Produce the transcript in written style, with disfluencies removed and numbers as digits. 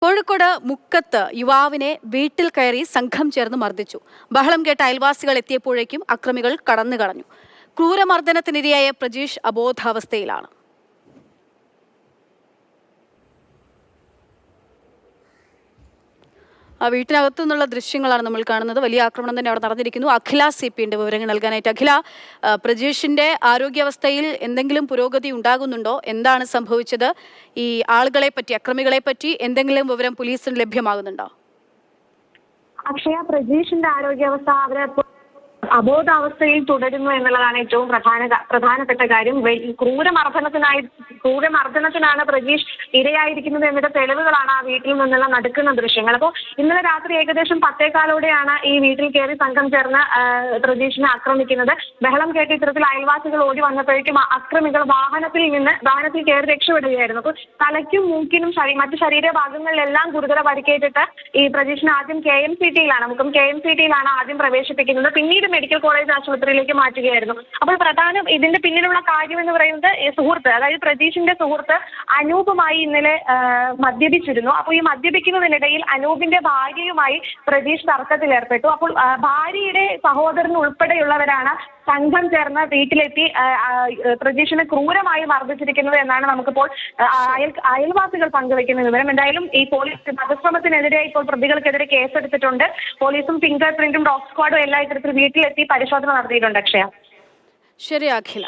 കോഴിക്കോട് മുക്കത്ത് യുവാവിനെ വീട്ടിൽ കയറി സംഘം ചേർന്ന് മർദ്ദിച്ചു. ബഹളം കേട്ട അയൽവാസികൾ എത്തിയപ്പോഴേക്കും അക്രമികൾ കടന്നു കളഞ്ഞു. ക്രൂരമർദ്ദനത്തിനിരയായ പ്രജീഷ് അബോധാവസ്ഥയിലാണ്. വീട്ടിനകത്തു നിന്നുള്ള ദൃശ്യങ്ങളാണ് നമ്മൾ കാണുന്നത്. വലിയ ആക്രമണം തന്നെ അവിടെ നടന്നിരിക്കുന്നു. അഖില CP വിവരങ്ങൾ നൽകാനായിട്ട്. അഖില, പ്രജീഷിന്റെ ആരോഗ്യാവസ്ഥയിൽ എന്തെങ്കിലും പുരോഗതി ഉണ്ടാകുന്നുണ്ടോ? എന്താണ് സംഭവിച്ചത്? ഈ ആളുകളെ പറ്റി, അക്രമികളെ പറ്റി എന്തെങ്കിലും വിവരം പോലീസിന് ലഭ്യമാകുന്നുണ്ടോ? അക്ഷയ, പ്രജീഷിന്റെ ആരോഗ്യാവസ്ഥ അവരെ അബോധാവസ്ഥയിൽ തുടരുന്നു എന്നുള്ളതാണ് ഏറ്റവും പ്രധാനപ്പെട്ട കാര്യം. ക്രൂരമർദ്ദനത്തിനാണ് പ്രജീഷ് ഇരയായിരിക്കുന്നത് എന്നതിന്റെ തെളിവുകളാണ് ആ വീട്ടിൽ നിന്നുള്ള നടക്കുന്ന ദൃശ്യങ്ങൾ. അപ്പോൾ ഇന്നലെ രാത്രി ഏകദേശം 10:15 ഈ വീട്ടിൽ കയറി സംഘം ചേർന്ന് പ്രജീഷിനെ ആക്രമിക്കുന്നത്. ബഹളം കേട്ട് ഇത്തരത്തിൽ അയൽവാസികൾ ഓടി വന്നപ്പോഴേക്കും അക്രമികൾ വാഹനത്തിൽ കയറി രക്ഷപ്പെടുകയായിരുന്നു. അപ്പോൾ തലയ്ക്കും മൂക്കിനും മറ്റു ശരീരഭാഗങ്ങളിലെല്ലാം ഗുരുതര പരിക്കേറ്റിട്ട് ഈ പ്രജീഷിനെ ആദ്യം മുക്കം KMCT ആദ്യം പ്രവേശിപ്പിക്കുന്നത്. പിന്നീട് മെഡിക്കൽ കോളേജ് ആശുപത്രിയിലേക്ക് മാറ്റുകയായിരുന്നു. അപ്പോൾ ഇതിന്റെ പിന്നിലുള്ള കാര്യം എന്ന് പറയുന്നത് സുഹൃത്ത്, അതായത് പ്രജീഷിന്റെ സുഹൃത്ത് അനൂപുമായി ഇന്നലെ മദ്യപിച്ചിരുന്നു. അപ്പോൾ ഈ മദ്യപിക്കുന്നതിനിടയിൽ അനൂപിന്റെ ഭാര്യയുമായി പ്രജീഷ് തർക്കത്തിലേർപ്പെട്ടു. അപ്പോൾ ഭാര്യയുടെ സഹോദരൻ ഉൾപ്പെടെയുള്ളവരാണ് സംഘം ചേർന്ന് വീട്ടിലെത്തി പ്രജീഷിനെ ക്രൂരമായി മർദ്ദിച്ചിരിക്കുന്നത് എന്നാണ് നമുക്കിപ്പോൾ അയൽവാസികൾ പങ്കുവയ്ക്കുന്ന വിവരം. എന്തായാലും ഈ പോലീസ് വധശ്രമത്തിനെതിരെ ഇപ്പോൾ പ്രതികൾക്കെതിരെ കേസെടുത്തിട്ടുണ്ട്. പോലീസും ഫിംഗർ പ്രിന്റും ഡോഗ് സ്ക്വാഡും എല്ലാ ഇത്തരത്തിൽ വീട്ടിലെത്തി പരിശോധന നടത്തിയിട്ടുണ്ട്. അക്ഷയ. ശരി അഖില.